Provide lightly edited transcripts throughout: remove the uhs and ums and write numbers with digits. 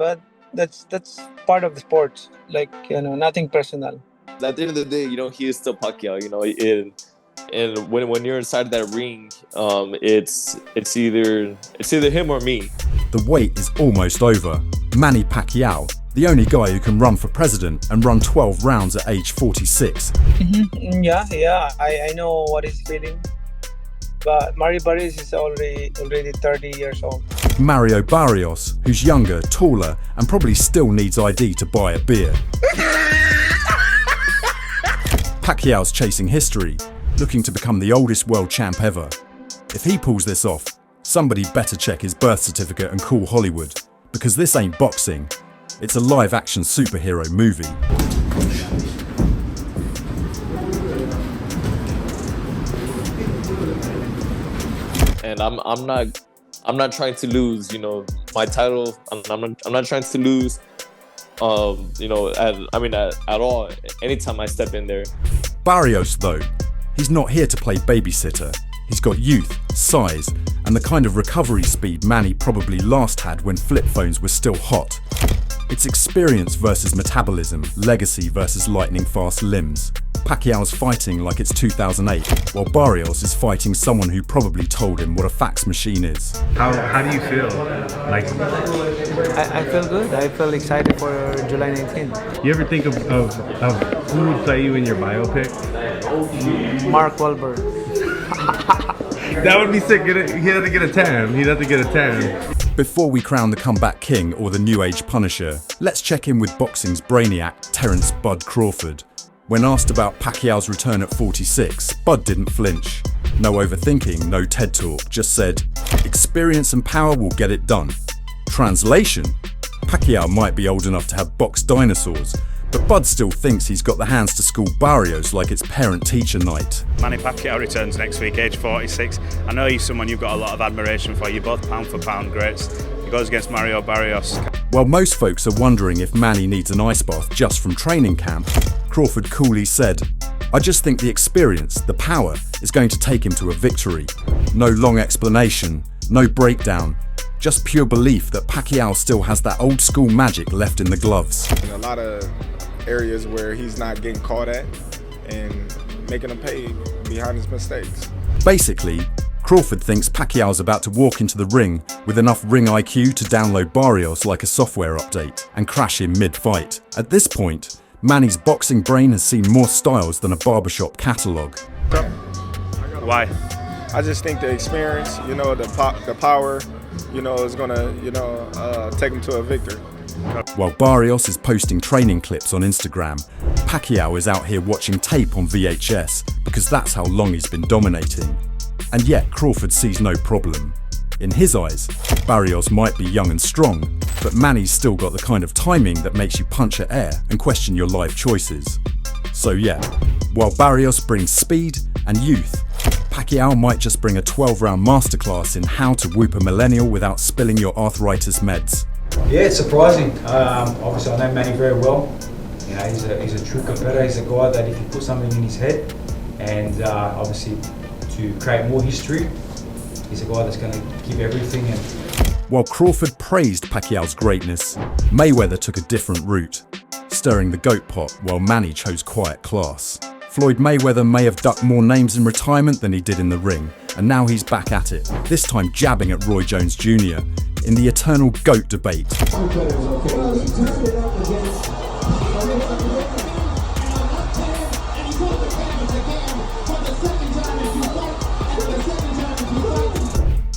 but that's part of the sport. Like, nothing personal. At the end of the day, he is still Pacquiao. And when you're inside that ring, it's either him or me. The wait is almost over. Manny Pacquiao, the only guy who can run for president and run 12 rounds at age 46. Mm-hmm. Yeah, I know what he's feeling. But Mario Barrios is already 30 years old. Mario Barrios, who's younger, taller, and probably still needs ID to buy a beer. Pacquiao's chasing history, looking to become the oldest world champ ever. If he pulls this off, somebody better check his birth certificate and call Hollywood, because this ain't boxing, it's a live-action superhero movie. And I'm not trying to lose, my title. I'm not trying to lose, at all. Anytime I step in there. Barrios, though, he's not here to play babysitter. He's got youth, size, and the kind of recovery speed Manny probably last had when flip phones were still hot. It's experience versus metabolism, legacy versus lightning-fast limbs. Pacquiao's fighting like it's 2008, while Barrios is fighting someone who probably told him what a fax machine is. How do you feel? I feel good. I feel excited for July 19th. You ever think of who would play you in your biopic? Mark Wahlberg. That would be sick. He'd have to get a tan. Before we crown the comeback king or the new age Punisher, let's check in with boxing's brainiac, Terence "Bud" Crawford. When asked about Pacquiao's return at 46, Bud didn't flinch. No overthinking, no TED talk, just said, experience and power will get it done. Translation: Pacquiao might be old enough to have boxed dinosaurs, but Bud still thinks he's got the hands to school Barrios like it's parent-teacher night. Manny Pacquiao returns next week, age 46. I know he's someone you've got a lot of admiration for. You're both pound for pound greats. He goes against Mario Barrios. While most folks are wondering if Manny needs an ice bath just from training camp, Crawford coolly said, I just think the experience, the power, is going to take him to a victory. No long explanation, no breakdown, just pure belief that Pacquiao still has that old school magic left in the gloves. In a lot of areas where he's not getting caught at and making him pay behind his mistakes. Basically, Crawford thinks Pacquiao's about to walk into the ring with enough ring IQ to download Barrios like a software update and crash him mid-fight. At this point, Manny's boxing brain has seen more styles than a barbershop catalogue. Why? I just think the experience, the power, is gonna, take him to a victory. While Barrios is posting training clips on Instagram, Pacquiao is out here watching tape on VHS because that's how long he's been dominating. And yet Crawford sees no problem. In his eyes, Barrios might be young and strong, but Manny's still got the kind of timing that makes you punch at air and question your life choices. So yeah, while Barrios brings speed and youth, Pacquiao might just bring a 12-round masterclass in how to whoop a millennial without spilling your arthritis meds. Yeah, it's surprising. Obviously, I know Manny very well. He's a true competitor. He's a guy that if you put something in his head, and obviously to create more history, he's a guy that's going to give everything. While Crawford praised Pacquiao's greatness, Mayweather took a different route, stirring the goat pot while Manny chose quiet class. Floyd Mayweather may have ducked more names in retirement than he did in the ring, and now he's back at it, this time jabbing at Roy Jones Jr. in the eternal GOAT debate.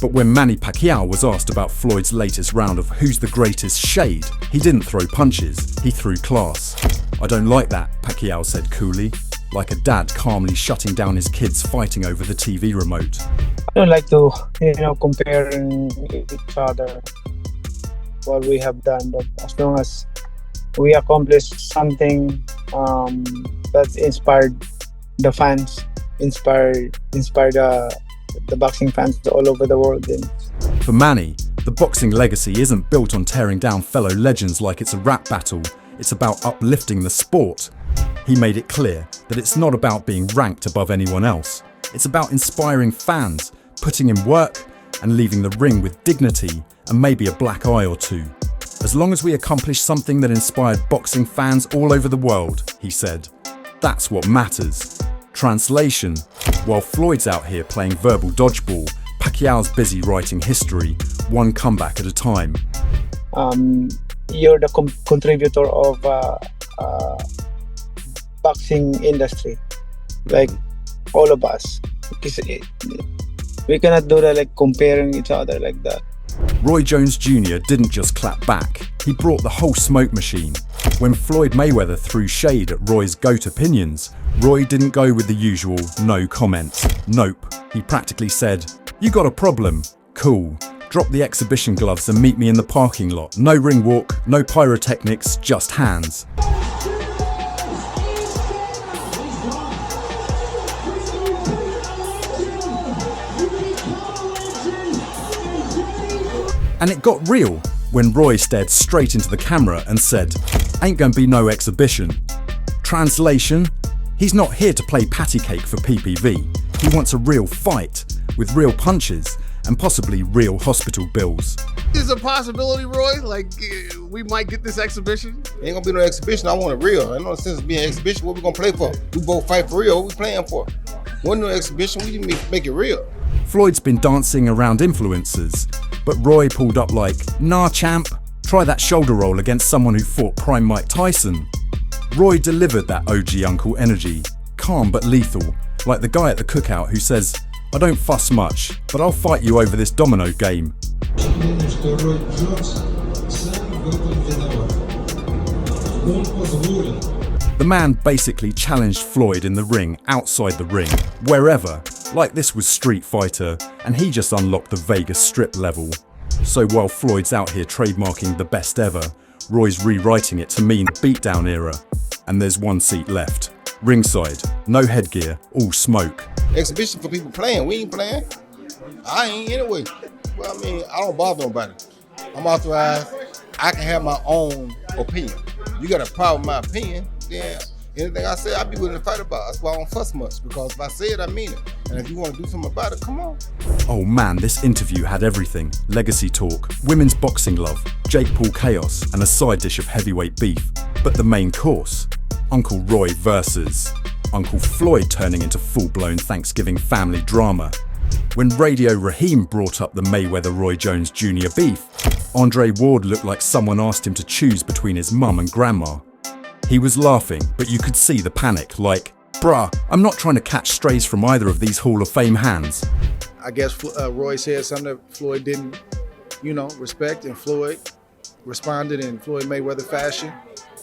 But when Manny Pacquiao was asked about Floyd's latest round of who's the greatest shade, he didn't throw punches, he threw class. I don't like that, Pacquiao said coolly, like a dad calmly shutting down his kids fighting over the TV remote. I don't like to, compare each other what we have done, but as long as we accomplish something that's inspired the fans, inspired the boxing fans all over the world. For Manny, the boxing legacy isn't built on tearing down fellow legends like it's a rap battle, it's about uplifting the sport. He made it clear that it's not about being ranked above anyone else, it's about inspiring fans, putting in work and leaving the ring with dignity and maybe a black eye or two. As long as we accomplish something that inspired boxing fans all over the world, he said, that's what matters. Translation: while Floyd's out here playing verbal dodgeball, Pacquiao's busy writing history, one comeback at a time. You're the contributor of boxing industry, like all of us. Because we cannot do that, like comparing each other like that. Roy Jones Jr. didn't just clap back, he brought the whole smoke machine. When Floyd Mayweather threw shade at Roy's GOAT opinions, Roy didn't go with the usual no comment. Nope, he practically said, "You got a problem? Cool. Drop the exhibition gloves and meet me in the parking lot. No ring walk, no pyrotechnics, just hands." And it got real when Roy stared straight into the camera and said, "Ain't gonna be no exhibition." Translation: he's not here to play patty cake for PPV. He wants a real fight with real punches and possibly real hospital bills. Is a possibility, Roy? Like, we might get this exhibition? Ain't gonna be no exhibition. I want it real. Ain't no sense of being an exhibition. What we gonna play for? We both fight for real. What we playing for? Wasn't no exhibition. We didn't make it real. Floyd's been dancing around influencers, but Roy pulled up like, "Nah, champ, try that shoulder roll against someone who fought Prime Mike Tyson." Roy delivered that OG uncle energy, calm but lethal, like the guy at the cookout who says, "I don't fuss much, but I'll fight you over this domino game." The man basically challenged Floyd in the ring, outside the ring, wherever, like this was Street Fighter, and he just unlocked the Vegas Strip level. So while Floyd's out here trademarking the best ever, Roy's rewriting it to mean beatdown era. And there's one seat left. Ringside, no headgear, all smoke. Exhibition for people playing. We ain't playing. I ain't anyway. Well, I mean, I don't bother nobody. I'm authorized. I can have my own opinion. You got a problem with my opinion, then anything I say, I'll be willing to fight about. That's why I don't fuss much, because if I say it, I mean it. And if you want to do something about it, come on. Oh man, this interview had everything. Legacy talk, women's boxing love, Jake Paul chaos, and a side dish of heavyweight beef. But the main course, Uncle Roy versus Uncle Floyd, turning into full-blown Thanksgiving family drama. When Radio Raheem brought up the Mayweather-Roy Jones Jr. beef, Andre Ward looked like someone asked him to choose between his mum and grandma. He was laughing, but you could see the panic, like, "Bruh, I'm not trying to catch strays from either of these Hall of Fame hands." I guess Roy said something that Floyd didn't, respect, and Floyd responded in Floyd Mayweather fashion.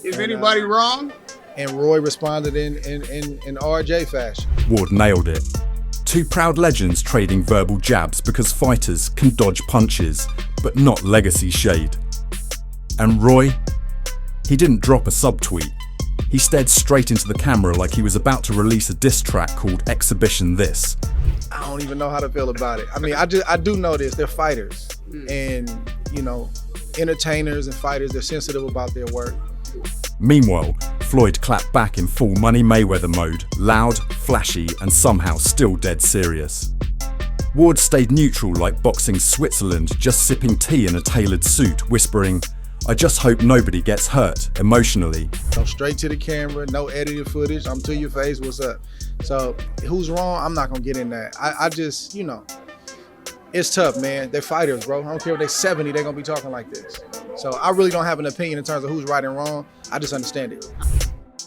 Is anybody wrong? And Roy responded in RJ fashion. Ward nailed it. Two proud legends trading verbal jabs because fighters can dodge punches, but not legacy shade. And Roy? He didn't drop a subtweet. He stared straight into the camera like he was about to release a diss track called Exhibition This. I don't even know how to feel about it. I mean, I do know this. They're fighters. And, entertainers and fighters, they're sensitive about their work. Meanwhile, Floyd clapped back in full Money Mayweather mode, loud, flashy, and somehow still dead serious. Ward stayed neutral like boxing Switzerland, just sipping tea in a tailored suit, whispering, "I just hope nobody gets hurt emotionally." So straight to the camera, no edited footage, I'm to your face, what's up? So who's wrong? I'm not gonna get in that. I just, it's tough, man. They're fighters, bro. I don't care if they're 70, they're gonna be talking like this. So I really don't have an opinion in terms of who's right and wrong. I just understand it.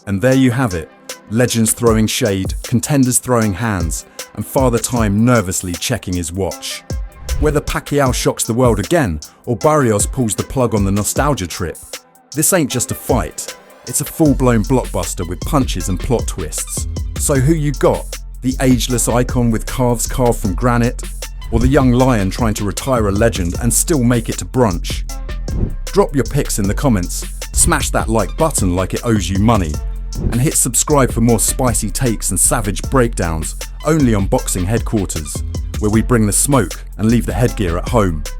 And there you have it. Legends throwing shade, contenders throwing hands, and Father Time nervously checking his watch. Whether Pacquiao shocks the world again, or Barrios pulls the plug on the nostalgia trip, this ain't just a fight. It's a full-blown blockbuster with punches and plot twists. So who you got? The ageless icon with calves carved from granite? Or the young lion trying to retire a legend and still make it to brunch? Drop your picks in the comments, smash that like button like it owes you money, and hit subscribe for more spicy takes and savage breakdowns only on Boxing Headquarters, where we bring the smoke and leave the headgear at home.